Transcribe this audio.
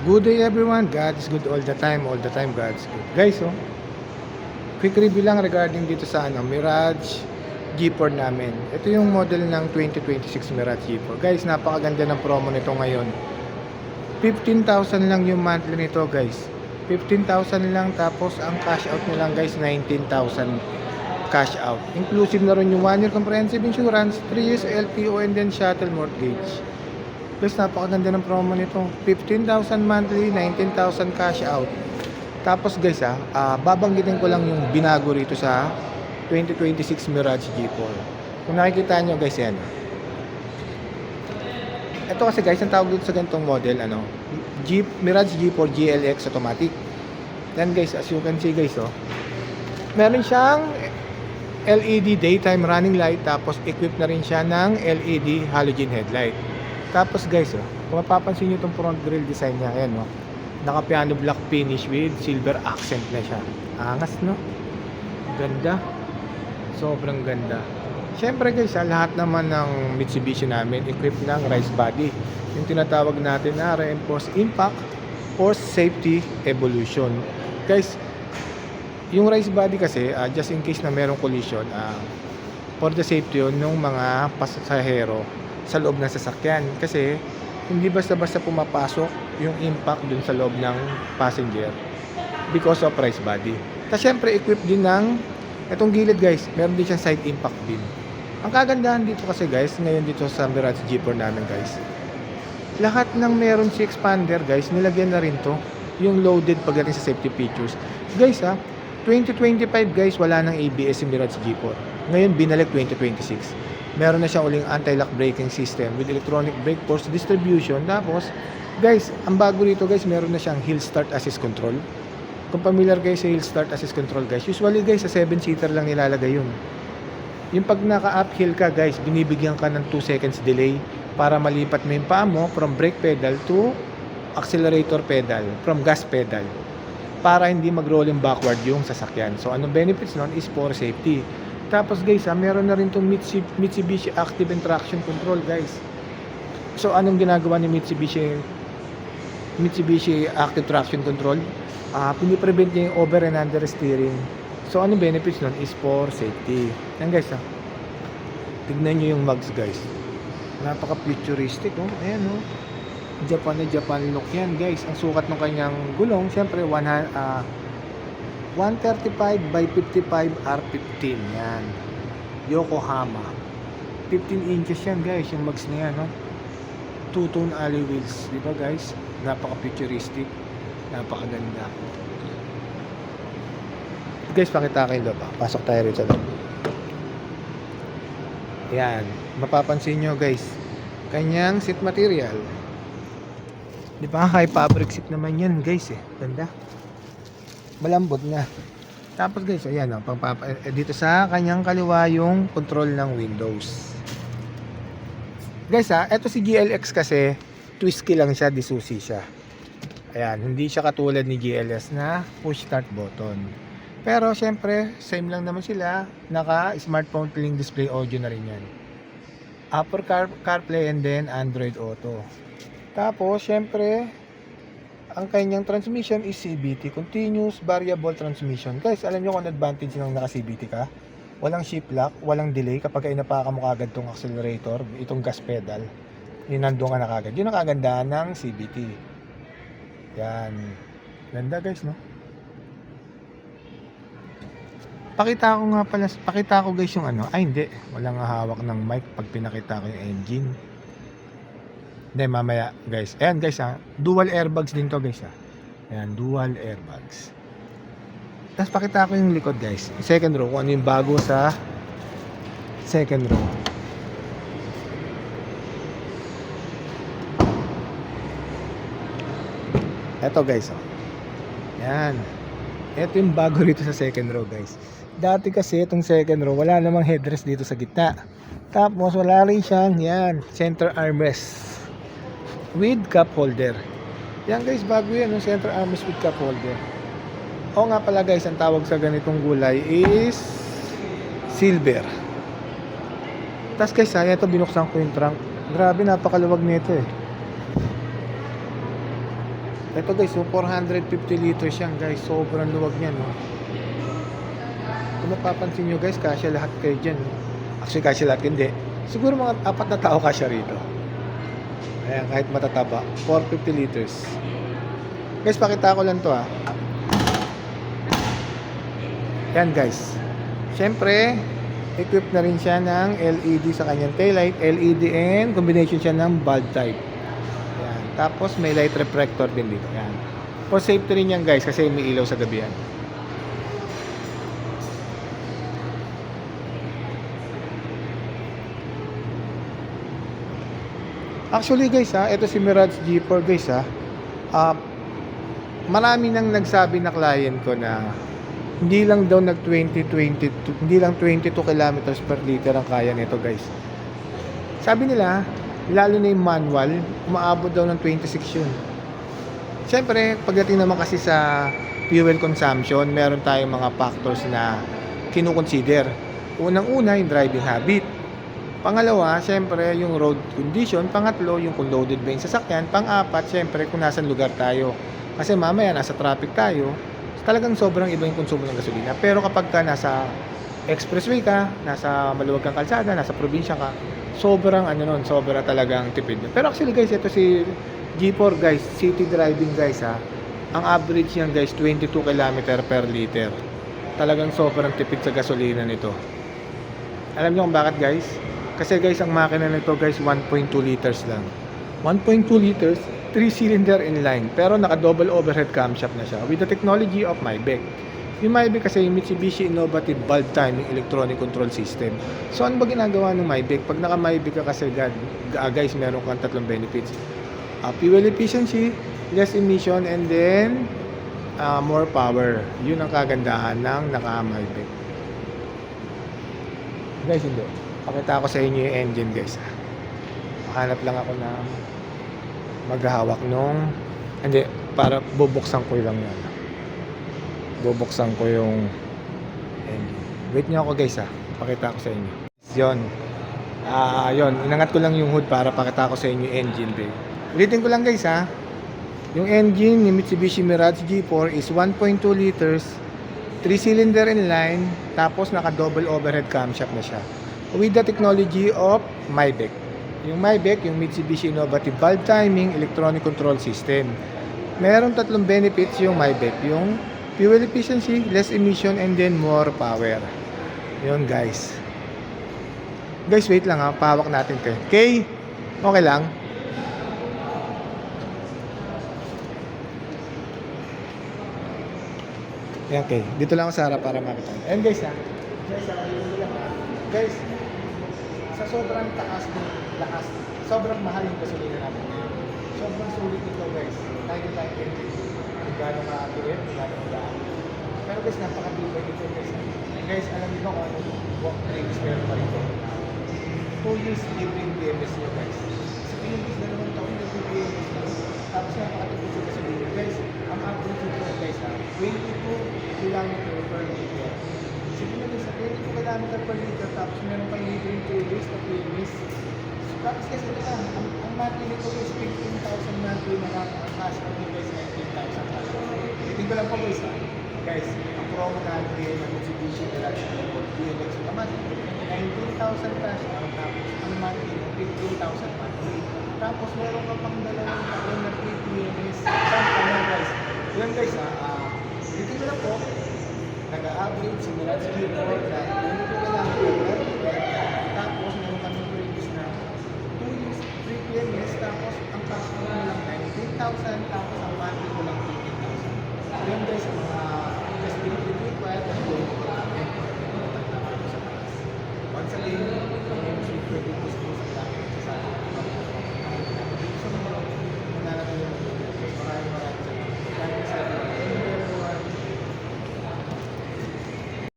Good day everyone, God is good all the time God is good. Guys, quick review lang regarding dito sa Mirage G4 namin. Ito yung model ng 2026 Mirage G4. Guys, napakaganda ng promo nito ngayon. 15,000 lang yung monthly nito guys. 15,000 lang, tapos ang cash out nyo lang guys 19,000 cash out. Inclusive na rin yung 1 year comprehensive insurance, 3 years LTO, and then shuttle mortgage. Guys, napakaganda ng promo nito. 15,000 monthly, 19,000 cash out. Tapos guys, babanggitin ko lang yung binago rito sa 2026 Mirage G4. Kung nakikita nyo guys, yan. Ito kasi guys, ang tawag dito sa ganitong model, Mirage G4 GLX automatic. Then guys, as you can see guys, meron siyang LED daytime running light, tapos equipped na rin siya ng LED halogen headlight. Tapos guys, kung mapapansin nyo itong front grille design niya, ayan, naka piano black finish with silver accent na siya. Angas, no? Ganda. Sobrang ganda. Syempre guys, lahat naman ng Mitsubishi namin equipped ng Rise Body, yung tinatawag natin na Reinforced Impact Force Safety Evolution. Guys, yung Rise Body kasi, just in case na merong collision, for the safety yun ng mga pasahero sa loob ng sasakyan, kasi hindi basta-basta pumapasok yung impact dun sa loob ng passenger because of Rise Body. Tapos syempre equipped din ng itong gilid guys, meron din siyang side impact beam. Ang kagandahan dito kasi guys, ngayon dito sa Mirage G4 namin guys, lahat ng meron si expander guys, nilagyan na rin to yung loaded pagdating sa safety features. Guys 2025 guys, wala nang ABS si Mirage G4. Ngayon binalik 2026. Meron na siyang uling anti-lock braking system with electronic brake force distribution. Tapos guys, ang bago rito guys, meron na siyang hill start assist control. Kung familiar guys sa hill start assist control guys, usually guys sa 7-seater lang nilalagay yun. Yung pag naka-uphill ka guys, binibigyan ka ng 2 seconds delay para malipat mo yung paa mo from brake pedal to accelerator pedal, from gas pedal, para hindi mag-rolling backward yung sasakyan. So anong benefits nun is for safety. Tapos guys, meron na rin itong Mitsubishi Active and Traction Control guys. So anong ginagawa ni Mitsubishi Active Traction Control? Piniprevent niya yung over and under steering. So anong benefits nun is for safety. Yan guys, tignan nyo yung mugs guys. Napaka futuristic, ayan, Japan na Japan look yan guys. Ang sukat ng kanyang gulong, syempre 135 by 55 R15 yan, Yokohama. 15 inches yan guys, yung mags na yan, two-tone alloy wheels, di ba guys? Napaka futuristic, napakaganda guys. Pakita kayo loob, pasok tayo rin sa loob. Yan, mapapansin nyo guys, kanyang seat material, di ba? High fabric seat naman yan guys, ganda, malambot na. Tapos guys, ayan, dito sa kanyang kaliwa yung control ng windows. Guys, eto si GLX kasi twist key lang siya, disusi siya. Ayan, hindi siya katulad ni GLS na push start button. Pero syempre, same lang naman sila, naka smartphone link display audio na rin yan. Apple CarPlay and then Android Auto. Tapos syempre, ang kanyang transmission is CVT, Continuous Variable Transmission. Guys, alam nyo kung advantage ng naka-CVT ka? Walang shift lock, walang delay kapag inapaka mo kagad itong accelerator, itong gas pedal, nandun ka na kagad. Yun ang kagandahan ng CVT. Yan. Ganda guys, no? Pakita ko guys yung hindi. Walang hawak ng mic pag pinakita ko yung engine. Hindi, mamaya guys. Ayan guys, dual airbags din to guys, Ayan, dual airbags. Tapos pakita ko yung likod guys, second row, kung ano yung bago sa second row. Eto guys, Ayan, eto yung bago rito sa second row guys. Dati kasi itong second row, wala namang headrest dito sa gitna. Tapos wala rin siyang, center armrest with cup holder. Yan guys, bago yan, center armrest with cup holder. O nga pala guys, ang tawag sa ganitong gulay is silver. Tapos guys, ito binuksan ko yung trunk. Grabe, napakaluwag nito Ito guys, so 450 liters yan guys. Sobrang luwag niyan, no? Kung mapapansin nyo guys, kasya lahat kayo dyan, no? Actually, kasya lahat hindi. Siguro mga 4 na tao kasya rito. Ayan, kahit matataba. 450 liters. Guys, pakita ko lang to, ha. Yan guys. Siyempre, equipped na rin siya ng LED sa kanyang taillight. LED and combination siya ng bulb type. Yan. Tapos may light reflector din dito. Yan. For safety rin yan guys kasi may ilaw sa gabi yan. Actually guys ito si Mirage G4 guys marami nang nagsabi na client ko na hindi lang daw nag 22 kilometers per liter ang kaya nito guys. Sabi nila, lalo na yung manual, umaabot daw ng 26 yun. Siyempre, pagdating naman kasi sa fuel consumption, meron tayong mga factors na kinukonsider. Unang-una, yung driving habit. Pangalawa, siyempre, yung road condition. Pangatlo, yung kung loaded ba yung sasakyan. Pang-apat, siyempre, kung nasan lugar tayo. Kasi mamaya, nasa traffic tayo, talagang sobrang iba yung konsumo ng gasolina. Pero kapag ka nasa expressway ka, nasa maluwag kang kalsada, nasa probinsya ka, sobrang sobra talagang tipid. Pero actually guys, ito si G4 guys, city driving guys ang average niyan guys, 22 km per liter. Talagang sobrang tipid sa gasolina nito. Alam niyo kung bakit guys? Kasi guys, ang makina nito guys, 1.2 liters lang. 1.2 liters, 3-cylinder inline, pero naka-double overhead camshaft na siya with the technology of Maybach. Yung Maybach kasi yung Mitsubishi Innovative Bulb Timing Electronic Control System. So ano ba ginagawa ng Maybach? Pag naka-Maybach ka kasi guys, meron kang tatlong benefits. Fuel efficiency, less emission, and then more power. Yun ang kagandahan ng naka-Maybach. Guys, hindi. Pakita ko sa inyo yung engine guys. Hanap lang ako na maghahawak nung hindi, para bubuksan ko lang yan. Bubuksan ko yung engine. Wait nyo ako guys pakita ko sa inyo. Yun. Yun, inangat ko lang yung hood para pakita ko sa inyo yung engine bay. Ulitin ko lang guys yung engine ni Mitsubishi Mirage G4 is 1.2 liters, 3-cylinder inline, tapos naka double overhead camshaft na siya with the technology of Maybach. Yung Maybach, yung Mitsubishi Innovative Bulb Timing Electronic Control System. Meron tatlong benefits yung Maybach. Yung fuel efficiency, less emission, and then more power. Yun guys. Guys, wait lang pahawak natin to. Okay? Okay lang? Yan, okay. Dito lang ako sa harap para makita. And guys guys, sa sobrang taas ng lakas, sobrang mahal yung gasolina natin. Sobrang sulit ito guys. Kahit tayo kung gano'n makakilip, kung gano'n mag-aakit. Pero guys, napakabibay ito guys. Guys, alam niyo kung ano walk drinks meron pa rito. 2 years libreng BMS nyo guys. Sa Pilipinas na naman taon yung BMS nyo. Tapos napakatipid sa gasolina guys. Ang average ito guys 22 km per liter. Sige na guys, sa 22 km per liter, tapos meron pa yung libreng 2 years na BMS. Tapos kasi ito ang monthly nito is 15,000 monthly na ang cash out nyo guys, 19,000 cash out. Itin ko lang po guys Guys, ang promo natin ng Mitsubishi Mirage G4 BMX automatic, 19,000 cash out, tapos ang monthly ng 15,000 monthly. Tapos meron ka pang dalawang taon na free BMS. Saan na guys? Yan guys dito ko lang po, nag-a-average si Mirage G4 na 22 ka lang tapos meron kami previous na 2 years free BMS, tapos ang cash out mo lang 19,000, tapos ang monthly ko lang 15,000. Yan guys,